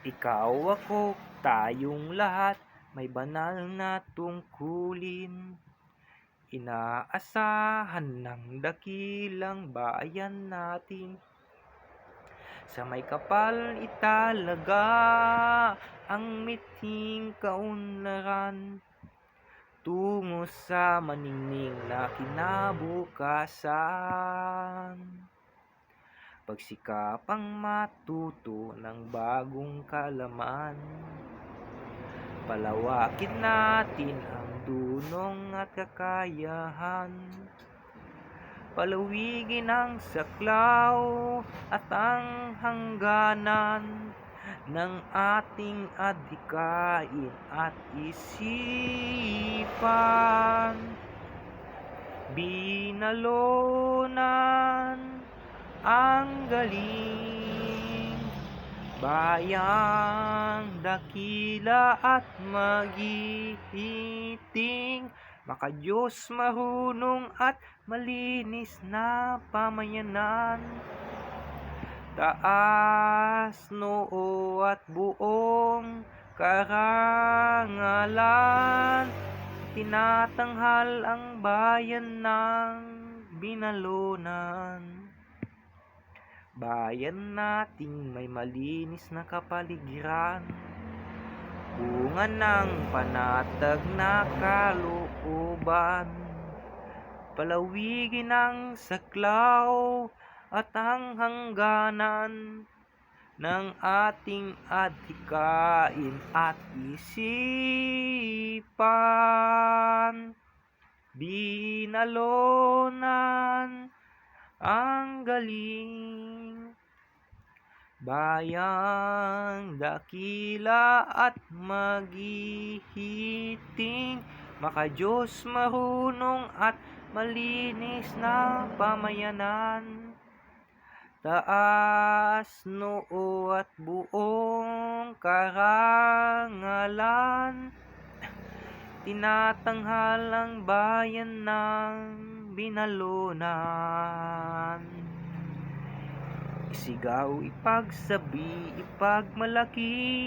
Ikaw, ako, tayong lahat may banal na tungkulin. Inaasahan ng dakilang bayan natin. Sa may kapal italaga ang miting kaunlaran tungo sa maningning na kinabukasan. Pagsikapang matuto ng bagong kaalaman. Palawakin natin ang dunong at kakayahan. Palawigin ang saklaw at ang hangganan ng ating adhikain at isipan. Binalunan ang galing, bayang dakila at magigiting, makadiyos marunong at malinis na pamayanan. Taas noo at buong karangalan, tinatanghal ang bayan ng binalunan. Bayan nating may malinis na kapaligiran, bunga ng panatag na kalooban. Palawigin ang saklaw at ang hangganan ng ating adhikain at isipan. Binalunan ang galing, bayang dakila at magigiting, makadiyos marunong at malinis na pamayanan. Taas noo at buong karangalan, tinatanghal ang bayan ng binalunan. Isigaw, ipagsabi, ipagmalaki,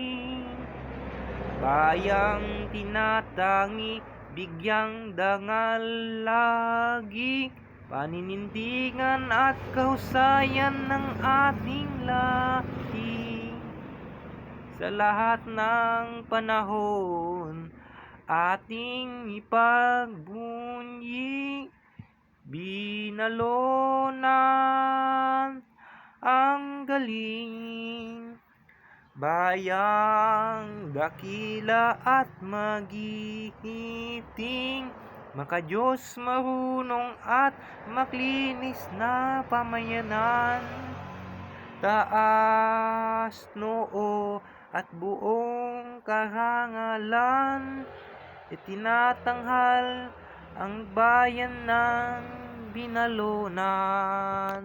bayang tinatangi, bigyang dangal lagi, paninindigan at kahusayan ng ating lahi. Sa lahat ng panahon, ating ipagbunyi, binalunan ang galing, bayang dakila at magigiting, makadiyos marunong at maklinis na pamayanan. Taas noo at buong karangalan, itinatanghal ang bayan ng binalunan.